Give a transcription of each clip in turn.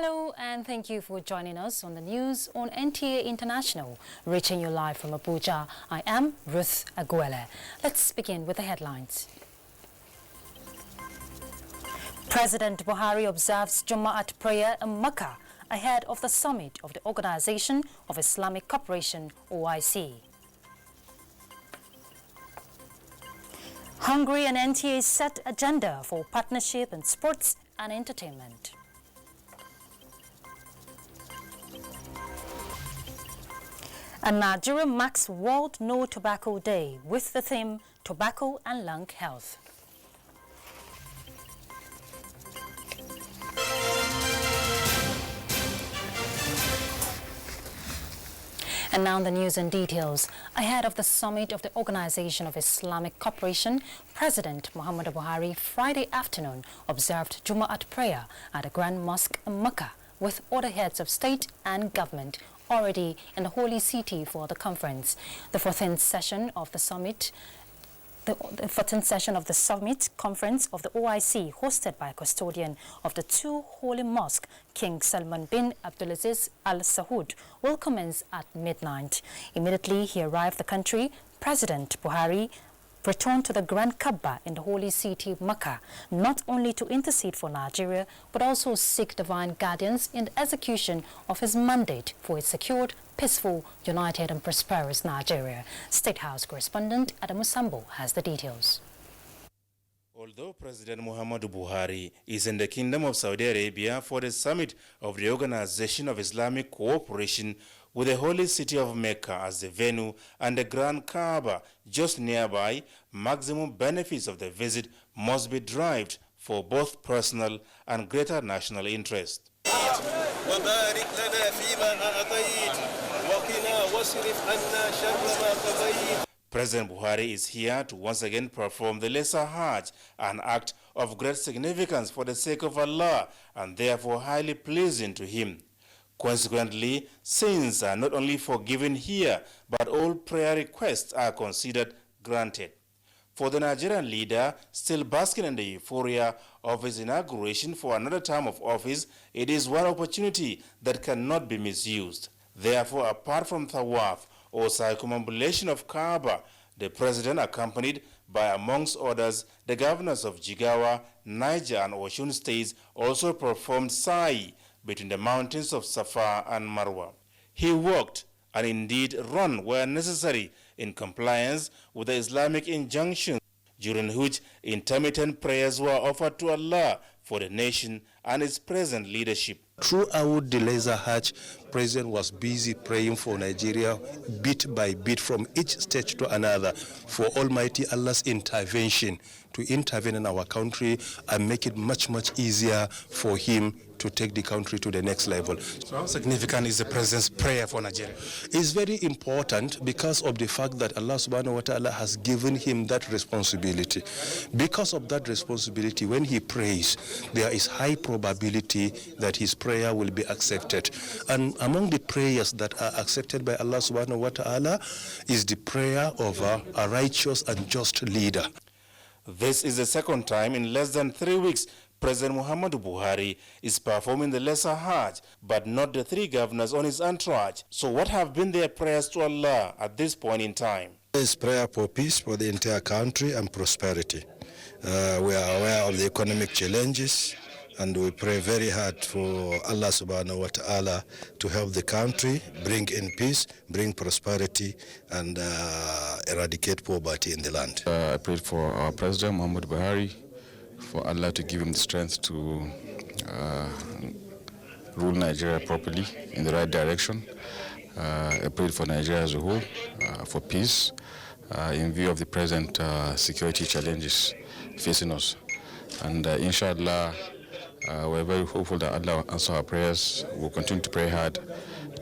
Hello and thank you for joining us on the news on NTA International, reaching you live from Abuja. I am Ruth Aguele. Let's begin with the headlines. President Buhari observes Jum'at prayer in Mecca ahead of the summit of the Organization of Islamic Cooperation, OIC. Hungary and NTA set agenda for partnership in sports and entertainment. And Nigeria marks World No Tobacco Day with the theme Tobacco and Lung Health. And now the news and details. Ahead of the summit of the Organization of Islamic Cooperation, President Muhammadu Buhari Friday afternoon observed Jum'at prayer at the Grand Mosque in Mecca with other heads of state and government already in the holy city for the conference. The 14th session of the summit conference of the OIC, hosted by a custodian of the two holy mosques, King Salman bin Abdulaziz Al Saud, will commence at midnight. Immediately he arrived the country, President Buhari returned to the Grand Kaaba in the holy city of Mecca, not only to intercede for Nigeria, but also seek divine guidance in the execution of his mandate for a secured, peaceful, united and prosperous Nigeria. State House correspondent Adamu Sambo has the details. Although President Muhammadu Buhari is in the Kingdom of Saudi Arabia for the summit of the Organization of Islamic Cooperation, with the holy city of Mecca as the venue and the Grand Kaaba just nearby, maximum benefits of the visit must be derived for both personal and greater national interest. President Buhari is here to once again perform the Lesser Hajj, an act of great significance for the sake of Allah and therefore highly pleasing to him. Consequently, sins are not only forgiven here, but all prayer requests are considered granted. For the Nigerian leader, still basking in the euphoria of his inauguration for another term of office, it is one opportunity that cannot be misused. Therefore, apart from Tawaf or circumambulation of Kaaba, the president, accompanied by, amongst others, the governors of Jigawa, Niger and Osun states, also performed Sa'i between the mountains of Safa and Marwa. He walked and indeed run where necessary in compliance with the Islamic injunctions, during which intermittent prayers were offered to Allah for the nation and its present leadership. Throughout the Lesser Hajj, President was busy praying for Nigeria bit by bit from each stage to another for Almighty Allah's intervention to intervene in our country and make it much easier for him to take the country to the next level. So how significant is the President's prayer for Nigeria? It's very important because of the fact that Allah subhanahu wa ta'ala has given him that responsibility. Because of that responsibility, when he prays, there is high probability that his prayer will be accepted. And among the prayers that are accepted by Allah subhanahu wa ta'ala is the prayer of a righteous and just leader. This is the second time in less than 3 weeks President Muhammadu Buhari is performing the Lesser Hajj, but not the three governors on his entourage. So what have been their prayers to Allah at this point in time? It's prayer for peace for the entire country and prosperity. We are aware of the economic challenges, and we pray very hard for Allah subhanahu wa ta'ala to help the country, bring in peace, bring prosperity, and eradicate poverty in the land. I prayed for our President Muhammadu Buhari, for Allah to give him the strength to rule Nigeria properly in the right direction. I prayed for Nigeria as a whole, for peace, in view of the present security challenges facing us. And inshallah, we're very hopeful that Allah will answer our prayers. We'll continue to pray hard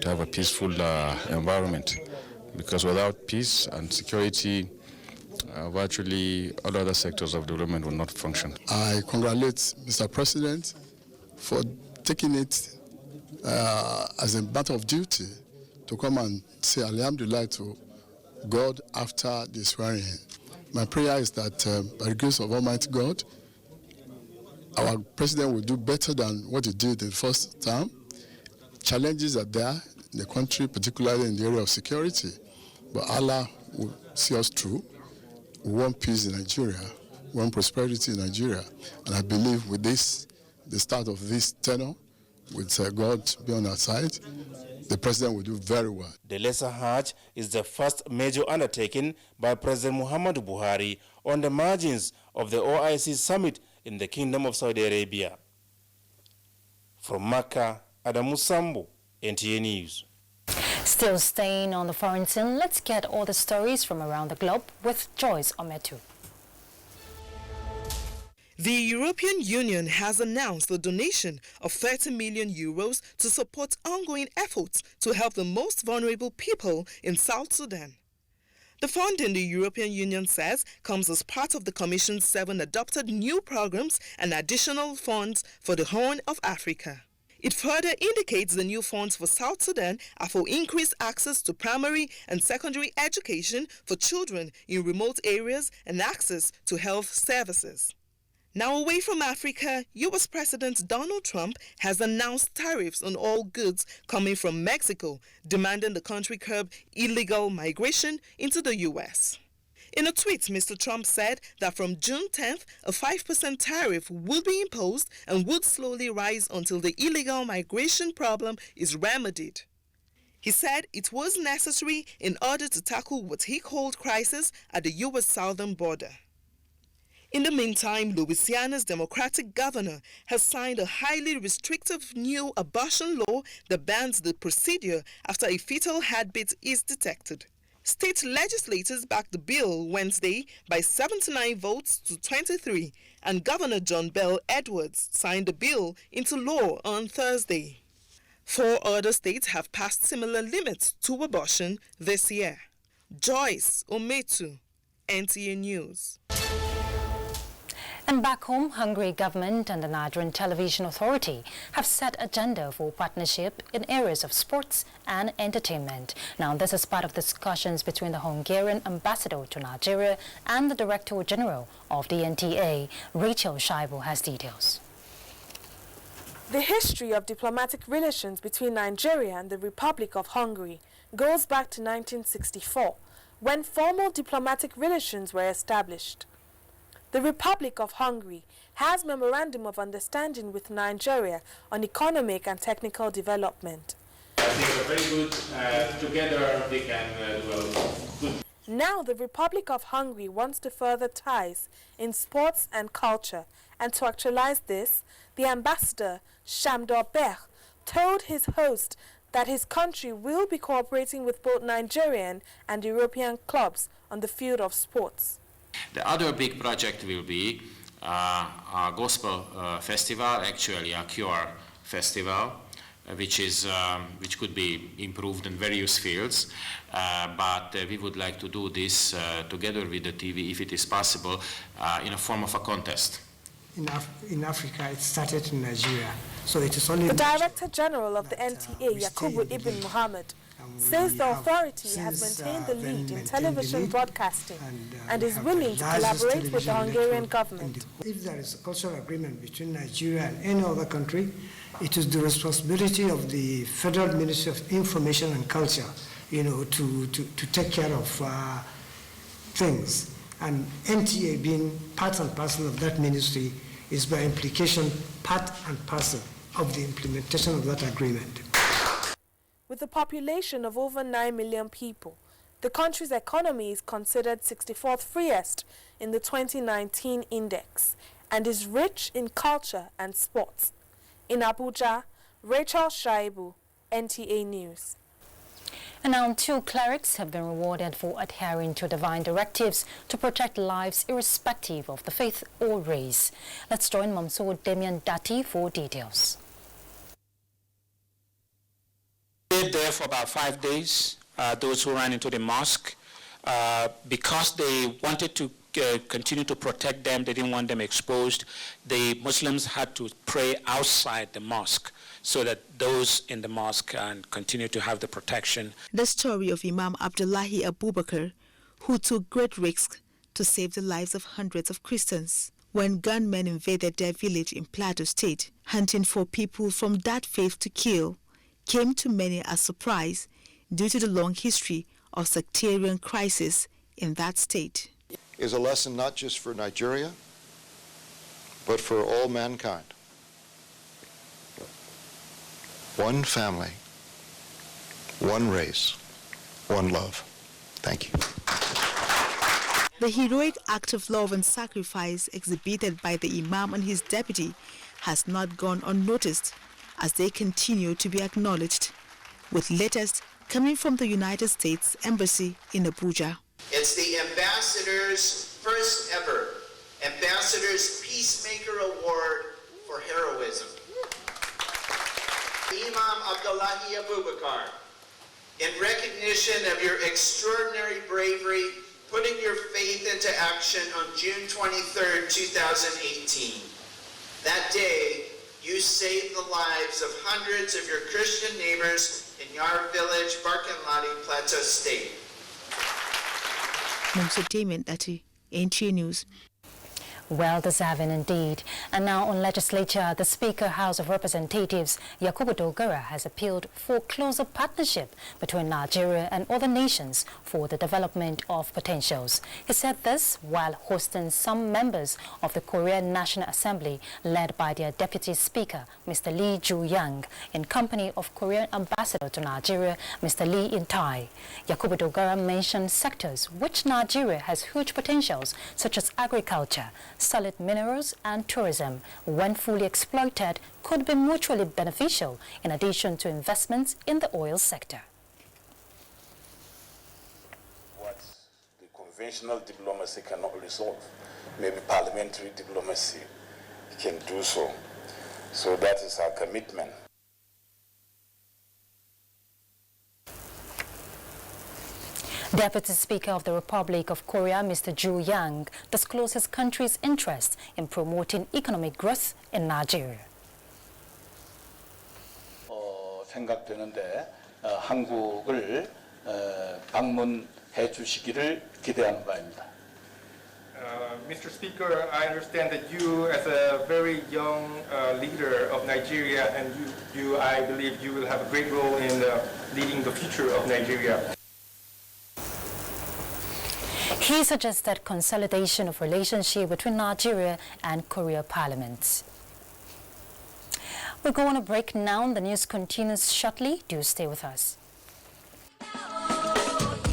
to have a peaceful environment, because without peace and security, virtually all other sectors of development will not function. I congratulate Mr. President for taking it as a matter of duty to come and say Alhamdulillah to God after the swearing. My prayer is that by the grace of Almighty God, our president will do better than what he did in the first term. Challenges are there in the country, particularly in the area of security, but Allah will see us through. We want peace in Nigeria, we want prosperity in Nigeria, and I believe with this, the start of this tenure, with God be on our side, the president will do very well. The Lesser Hajj is the first major undertaking by President Muhammadu Buhari on the margins of the OIC summit in the Kingdom of Saudi Arabia. From Mecca, Adamu Sambo, NTA News. Still staying on the foreign scene, let's get all the stories from around the globe with Joyce Ometu. The European Union has announced the donation of 30 million euros to support ongoing efforts to help the most vulnerable people in South Sudan. The funding, the European Union says, comes as part of the Commission's 7 adopted new programs and additional funds for the Horn of Africa. It further indicates the new funds for South Sudan are for increased access to primary and secondary education for children in remote areas and access to health services. Now away from Africa, U.S. President Donald Trump has announced tariffs on all goods coming from Mexico, demanding the country curb illegal migration into the U.S. In a tweet, Mr. Trump said that from June 10th, a 5% tariff would be imposed and would slowly rise until the illegal migration problem is remedied. He said it was necessary in order to tackle what he called crisis at the U.S. southern border. In the meantime, Louisiana's Democratic governor has signed a highly restrictive new abortion law that bans the procedure after a fetal heartbeat is detected. State legislators backed the bill Wednesday by 79 votes to 23, and Governor John Bell Edwards signed the bill into law on Thursday. 4 other states have passed similar limits to abortion this year. Joyce Ometu, NTA News. And back home, Hungary government and the Nigerian Television Authority have set agenda for partnership in areas of sports and entertainment. Now, this is part of discussions between the Hungarian ambassador to Nigeria and the Director General of the NTA. Rachel Shaibu has details. The history of diplomatic relations between Nigeria and the Republic of Hungary goes back to 1964, when formal diplomatic relations were established. The Republic of Hungary has Memorandum of Understanding with Nigeria on economic and technical development. I think very good. Together they can do good. Now the Republic of Hungary wants to further ties in sports and culture, and to actualize this, the ambassador, Sándor Bech, told his host that his country will be cooperating with both Nigerian and European clubs on the field of sports. The other big project will be a gospel festival, actually a cure festival, which could be improved in various fields, but we would like to do this together with the TV, if it is possible, in a form of a contest. In Africa, it started in Nigeria, so it is only... The Director General of the NTA, Yakubu Ibn Muhammad, says the authority has maintained the lead in television broadcasting and is willing to collaborate with the Hungarian government. If there is a cultural agreement between Nigeria and any other country, it is the responsibility of the Federal Ministry of Information and Culture, to take care of things. And NTA being part and parcel of that ministry is by implication part and parcel of the implementation of that agreement. With a population of over 9 million people, the country's economy is considered 64th freest in the 2019 index and is rich in culture and sports. In Abuja, Rachel Shaibu, NTA News. And now 2 clerics have been rewarded for adhering to divine directives to protect lives irrespective of the faith or race. Let's join Mamsoor Demian Dati for details. Stayed there for about 5 days, those who ran into the mosque, because they wanted to continue to protect them. They didn't want them exposed. The Muslims had to pray outside the mosque so that those in the mosque can continue to have the protection. The story of Imam Abdullahi Abubakar, who took great risks to save the lives of hundreds of Christians, when gunmen invaded their village in Plateau State, hunting for people from that faith to kill, came to many as surprise due to the long history of sectarian crisis in that state. Is a lesson not just for Nigeria, but for all mankind. One family, one race, one love. Thank you. The heroic act of love and sacrifice exhibited by the Imam and his deputy has not gone unnoticed as they continue to be acknowledged, with letters coming from the United States Embassy in Abuja. It's the ambassador's first ever Ambassador's Peacemaker Award for Heroism. Imam Abdullahi Abubakar, in recognition of your extraordinary bravery, putting your faith into action on June 23rd, 2018. That day, you saved the lives of hundreds of your Christian neighbors in Yar Village, Barkanladi, Plateau State. Entertainment, NTA News. Well deserving indeed. And now on legislature, the Speaker, House of Representatives, Yakubu Dogara, has appealed for closer partnership between Nigeria and other nations for the development of potentials. He said this while hosting some members of the Korean National Assembly led by their Deputy Speaker, Mr. Lee Ju-yang, in company of Korean Ambassador to Nigeria, Mr. Lee In-tai. Yakubu Dogara mentioned sectors which Nigeria has huge potentials, such as agriculture, solid minerals and tourism, when fully exploited, could be mutually beneficial in addition to investments in the oil sector. What the conventional diplomacy cannot resolve, maybe parliamentary diplomacy can do so. So that is our commitment. Deputy Speaker of the Republic of Korea, Mr. Ju-yang, disclosed his country's interest in promoting economic growth in Nigeria. 생각되는데 한국을 방문해 주시기를 기대하는 바입니다. Mr. Speaker, I understand that you, as a very young leader of Nigeria, and I believe you will have a great role in leading the future of Nigeria. He suggested consolidation of relationship between Nigeria and Korea parliaments. We'll go on a break now. The news continues shortly. Do stay with us.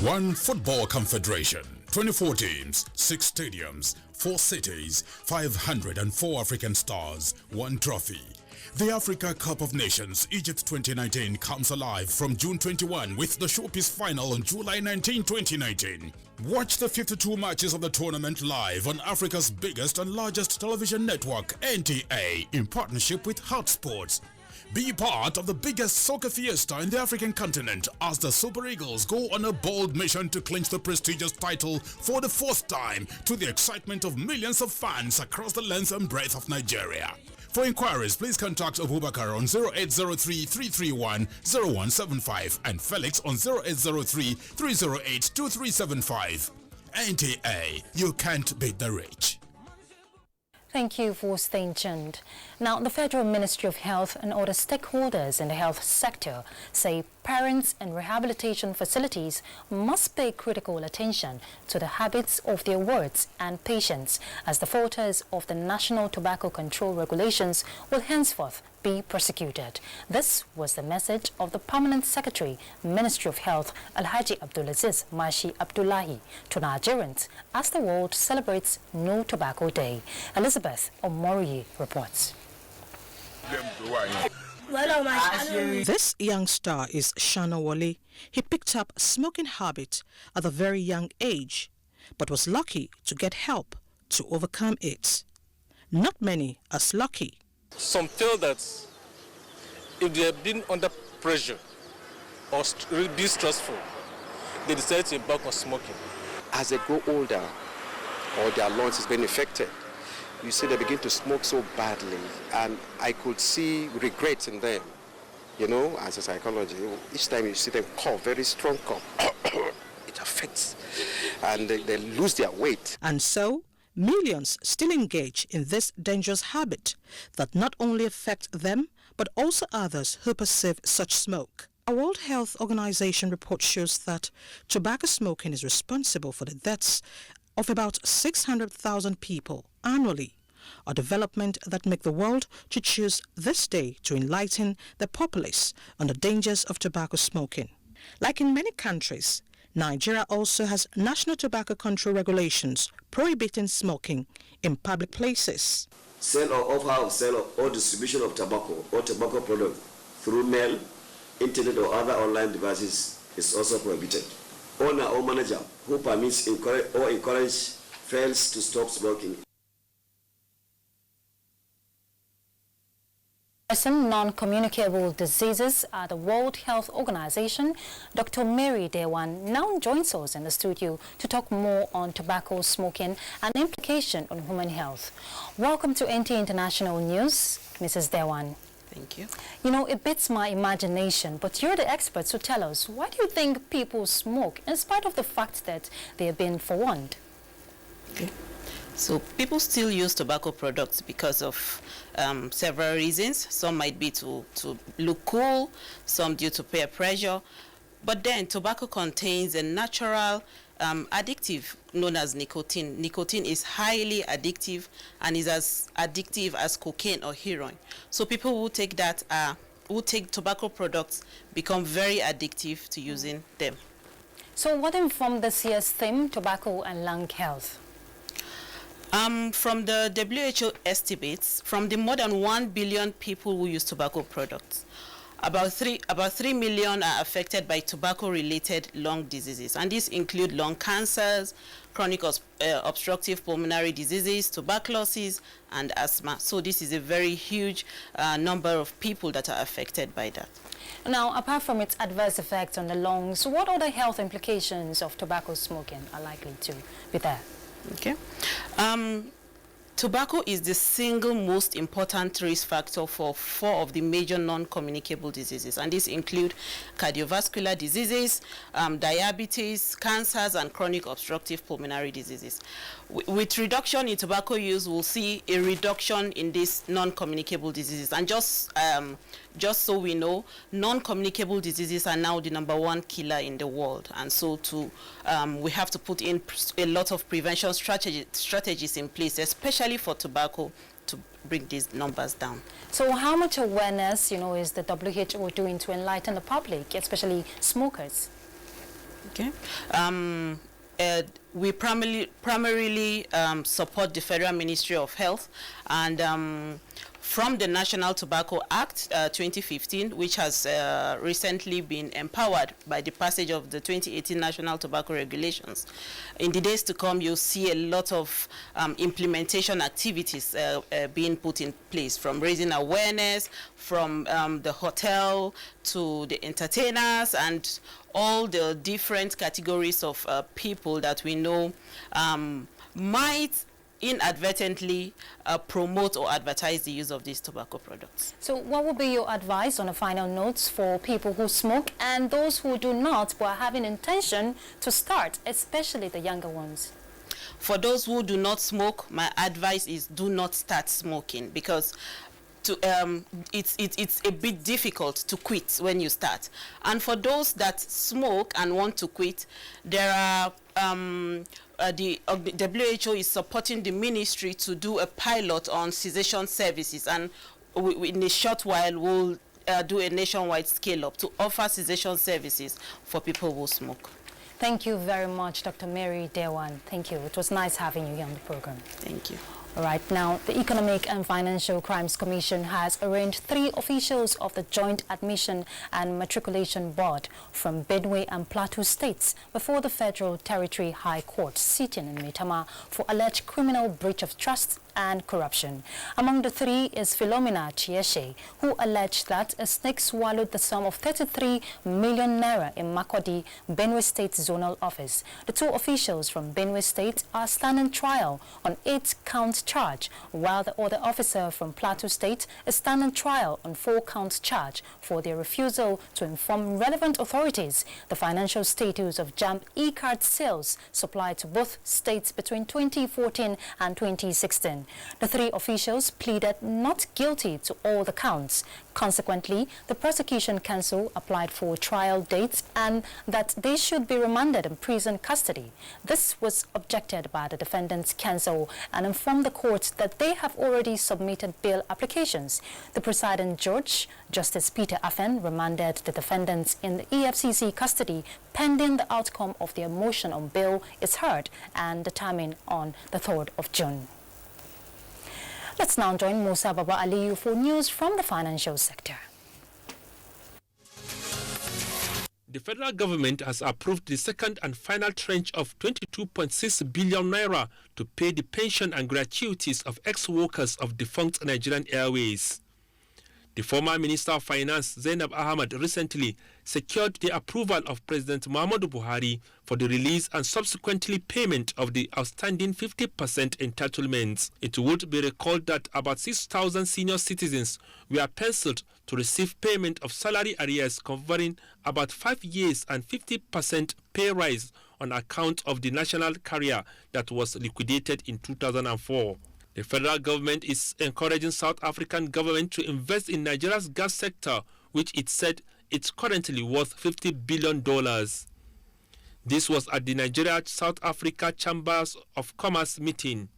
One Football Confederation, 24 teams, 6 stadiums, 4 cities, 504 African stars, 1 trophy. The Africa Cup of Nations Egypt 2019 comes alive from June 21 with the showpiece final on July 19, 2019. Watch the 52 matches of the tournament live on Africa's biggest and largest television network, NTA, in partnership with Hot Sports. Be part of the biggest soccer fiesta in the African continent as the Super Eagles go on a bold mission to clinch the prestigious title for the 4th time, to the excitement of millions of fans across the length and breadth of Nigeria. For inquiries, please contact Abubakar on 0803-331-0175 and Felix on 0803-308-2375. NTA, you can't beat the rich. Thank you for staying tuned. Now, the Federal Ministry of Health and other stakeholders in the health sector say parents and rehabilitation facilities must pay critical attention to the habits of their wards and patients, as the faulters of the National Tobacco Control Regulations will henceforth be prosecuted. This was the message of the Permanent Secretary, Ministry of Health, Alhaji Abdulaziz Mashi Abdullahi, to Nigerians as the world celebrates No Tobacco Day. Elizabeth Omoriyi reports. This young star is Shana Wale. He picked up a smoking habit at a very young age, but was lucky to get help to overcome it. Not many are lucky. Some feel that if they have been under pressure or be stressful, they decide to embark on smoking. As they grow older or their lungs is being affected, you see they begin to smoke so badly, and I could see regret in them. You know, as a psychologist, each time you see them cough, very strong cough, it affects, and they lose their weight. And so, millions still engage in this dangerous habit that not only affects them but also others who perceive such smoke. A World Health Organization report shows that tobacco smoking is responsible for the deaths of about 600,000 people annually, a development that makes the world to choose this day to enlighten the populace on the dangers of tobacco smoking. Like in many countries, Nigeria also has national tobacco control regulations prohibiting smoking in public places. Sale or offer of sale or distribution of tobacco or tobacco product through mail, internet or other online devices is also prohibited. Owner or manager who permits or encourages fails to stop smoking. Some non-communicable diseases at the World Health Organization, Dr. Mary Dewan now joins us in the studio to talk more on tobacco smoking and implication on human health. Welcome to NT International News, Mrs. Dewan. Thank you. You know, it beats my imagination, but you're the experts who tell us, why do you think people smoke in spite of the fact that they have been forewarned? Okay. So people still use tobacco products because of several reasons. Some might be to look cool, some due to peer pressure. But then tobacco contains a natural addictive known as nicotine. Nicotine is highly addictive and is as addictive as cocaine or heroin. So people who take that, who take tobacco products become very addictive to using them. So what informed this year's theme, tobacco and lung health? From the WHO estimates, from the more than 1 billion people who use tobacco products, about 3 million are affected by tobacco-related lung diseases, and these include lung cancers, chronic obstructive pulmonary diseases, tuberculosis, and asthma. So this is a very huge number of people that are affected by that. Now, apart from its adverse effects on the lungs, what other health implications of tobacco smoking are likely to be there? Okay. Tobacco is the single most important risk factor for 4 of the major non-communicable diseases, and these include cardiovascular diseases, diabetes, cancers, and chronic obstructive pulmonary diseases. With reduction in tobacco use, we'll see a reduction in these non-communicable diseases. And just so we know, non-communicable diseases are now the #1 killer in the world, and so we have to put in a lot of prevention strategies in place, especially for tobacco, to bring these numbers down. So how much awareness, is the WHO doing to enlighten the public, especially smokers? Okay. We primarily support the Federal Ministry of Health, and from the National Tobacco Act 2015, which has recently been empowered by the passage of the 2018 National Tobacco Regulations. In the days to come, you'll see a lot of implementation activities being put in place, from raising awareness, from the hotel to the entertainers, and all the different categories of people that we know might inadvertently promote or advertise the use of these tobacco products. So what would be your advice on a final notes for people who smoke and those who do not but are having intention to start, especially the younger ones? For those who do not smoke, my advice is do not start smoking, because it's a bit difficult to quit when you start. And for those that smoke and want to quit, there are the WHO is supporting the ministry to do a pilot on cessation services, and in a short while we'll do a nationwide scale-up to offer cessation services for people who smoke. Thank you very much, Dr. Mary Dewan. Thank you. It was nice having you here on the program. Thank you. All right, now, the Economic and Financial Crimes Commission has arraigned 3 officials of the Joint Admission and Matriculation Board from Benue and Plateau states before the Federal Territory High Court sitting in Maitama for alleged criminal breach of trust and corruption. Among the three is Philomena Chieshe, who alleged that a snake swallowed the sum of 33 million naira in Makurdi, Benue State Zonal Office. The two officials from Benue State are standing trial on 8-count charge, while the other officer from Plateau State is standing trial on 4-count charge for their refusal to inform relevant authorities the financial status of JAMB e-card sales supplied to both states between 2014 and 2016. The three officials pleaded not guilty to all the counts. Consequently, the prosecution counsel applied for trial dates and that they should be remanded in prison custody. This was objected by the defendants' counsel and informed the court that they have already submitted bail applications. The presiding judge, Justice Peter Afen, remanded the defendants in the EFCC custody pending the outcome of their motion on bail is heard and determined on the 3rd of June. Let's now join Musa Baba Aliyu for news from the financial sector. The federal government has approved the second and final tranche of 22.6 billion naira to pay the pension and gratuities of ex-workers of defunct Nigerian Airways. The former Minister of Finance, Zainab Ahmad, recently secured the approval of President Muhammadu Buhari for the release and subsequently payment of the outstanding 50% entitlements. It would be recalled that about 6,000 senior citizens were penciled to receive payment of salary arrears covering about 5 years and 50% pay rise on account of the national carrier that was liquidated in 2004. The federal government is encouraging South African government to invest in Nigeria's gas sector, which it said it's currently worth $50 billion. This was at the Nigeria-South Africa Chambers of Commerce meeting.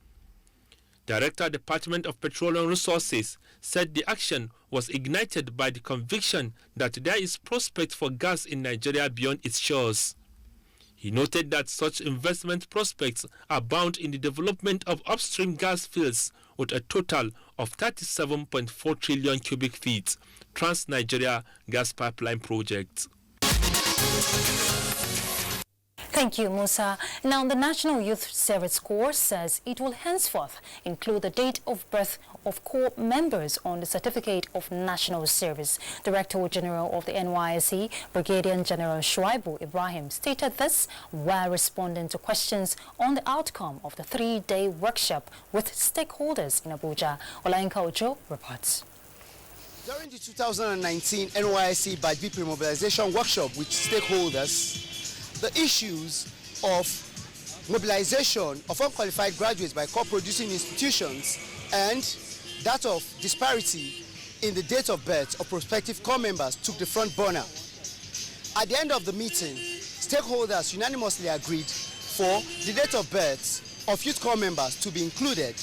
Director, Department of Petroleum Resources, said the action was ignited by the conviction that there is prospect for gas in Nigeria beyond its shores. He noted that such investment prospects abound in the development of upstream gas fields with a total of 37.4 trillion cubic feet, Trans-Nigeria Gas Pipeline Project. Thank you, Musa. Now, the National Youth Service Corps says it will henceforth include the date of birth of Corps members on the Certificate of National Service. Director General of the NYSC, Brigadier General Shuaibu Ibrahim, stated this while responding to questions on the outcome of the 3-day workshop with stakeholders in Abuja. Olainka Ojo reports. During the 2019 NYSC Badbi Pre-Mobilization Workshop with stakeholders, the issues of mobilization of unqualified graduates by corp-producing institutions and that of disparity in the date of birth of prospective corps members took the front burner. At the end of the meeting, stakeholders unanimously agreed for the date of birth of youth corps members to be included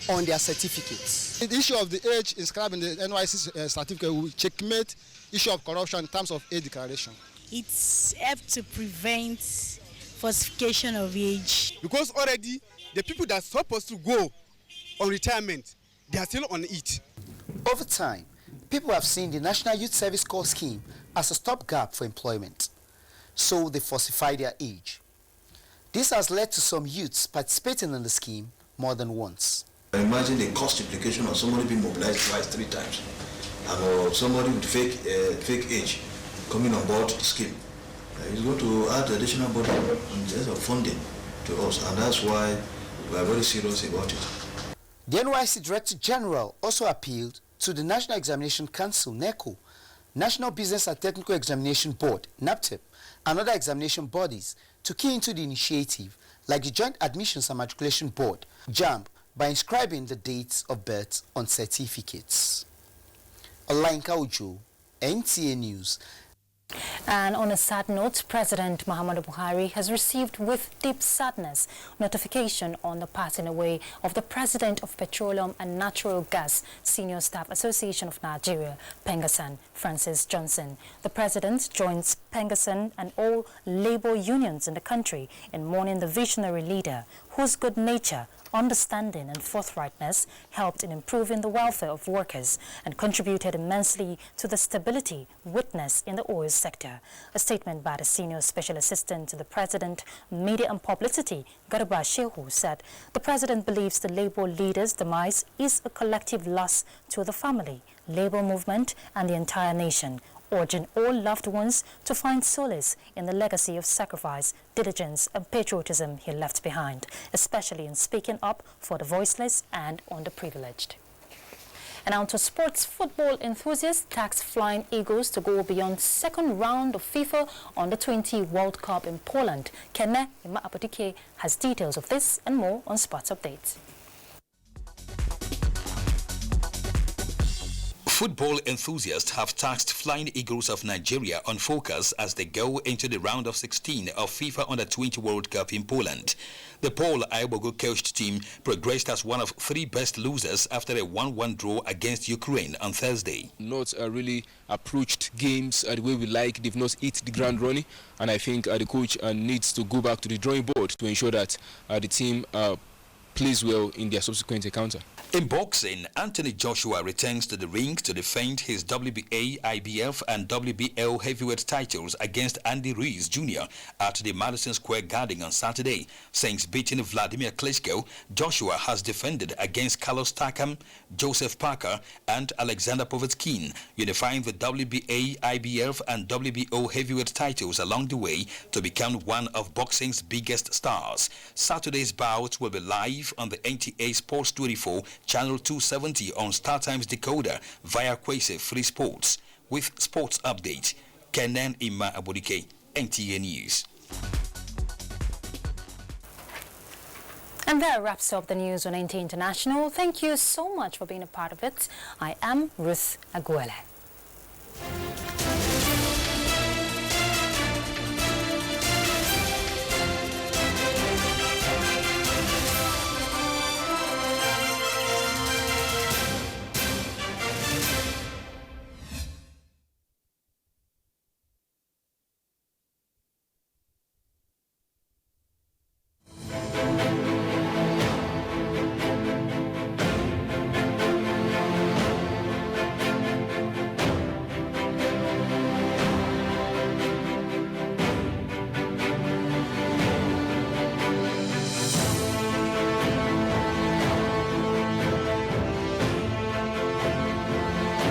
on their certificates. The issue of the age inscribed in the NYSC certificate will checkmate issue of corruption in terms of age declaration. It's helped to prevent falsification of age. Because already the people that are supposed to go on retirement, they are still on it. Over time, people have seen the National Youth Service Corps scheme as a stopgap for employment, so they falsify their age. This has led to some youths participating in the scheme more than once. Imagine the cost implication of somebody being mobilized twice, 3 times, and somebody with fake age coming on board the scheme. It's going to add additional burden in terms of funding to us, and that's why we are very serious about it. The NYSC Director General also appealed to the National Examination Council, NECO, National Business and Technical Examination Board, NAPTEP, and other examination bodies to key into the initiative, like the Joint Admissions and Matriculation Board, JAMB, by inscribing the dates of birth on certificates. Olainka Ojo, NTA News. And on a sad note, President Muhammadu Buhari has received with deep sadness notification on the passing away of the President of Petroleum and Natural Gas Senior Staff Association of Nigeria, Pengasan, Francis Johnson. The President joins Pengasan and all labor unions in the country in mourning the visionary leader whose good nature, understanding and forthrightness helped in improving the welfare of workers and contributed immensely to the stability witnessed in the oil sector. A statement by the Senior Special Assistant to the President, Media and Publicity, Garba Shehu, said the President believes the Labour leader's demise is a collective loss to the family, Labour movement and the entire nation, urging all loved ones to find solace in the legacy of sacrifice, diligence and patriotism he left behind, especially in speaking up for the voiceless and underprivileged. And on to sports. Football enthusiasts tasked Flying Eagles to go beyond second round of FIFA Under-20 World Cup in Poland. Kenne Ima has details of this and more on Sports Updates. Football enthusiasts have tasked Flying Eagles of Nigeria on focus as they go into the round of 16 of FIFA Under-20 World Cup in Poland. The Paul Ayabogo coached team progressed as one of 3 best losers after a 1-1 draw against Ukraine on Thursday. Not really approached games the way we like. They've not hit the ground running, and I think the coach needs to go back to the drawing board to ensure that the team plays well in their subsequent encounter. In boxing, Anthony Joshua returns to the ring to defend his WBA, IBF and WBL heavyweight titles against Andy Ruiz Jr. at the Madison Square Garden on Saturday. Since beating Vladimir Klitschko, Joshua has defended against Carlos Takam, Joseph Parker and Alexander Povetskin, unifying the WBA, IBF and WBO heavyweight titles along the way to become one of boxing's biggest stars. Saturday's bout will be live on the NTA Sports 24 Channel 270 on StarTimes decoder via Kwese Free Sports. With Sports Update, Kenan Ima Abodike, NTA News. And that wraps up the news on NT International. Thank you so much for being a part of it. I am Ruth Aguele.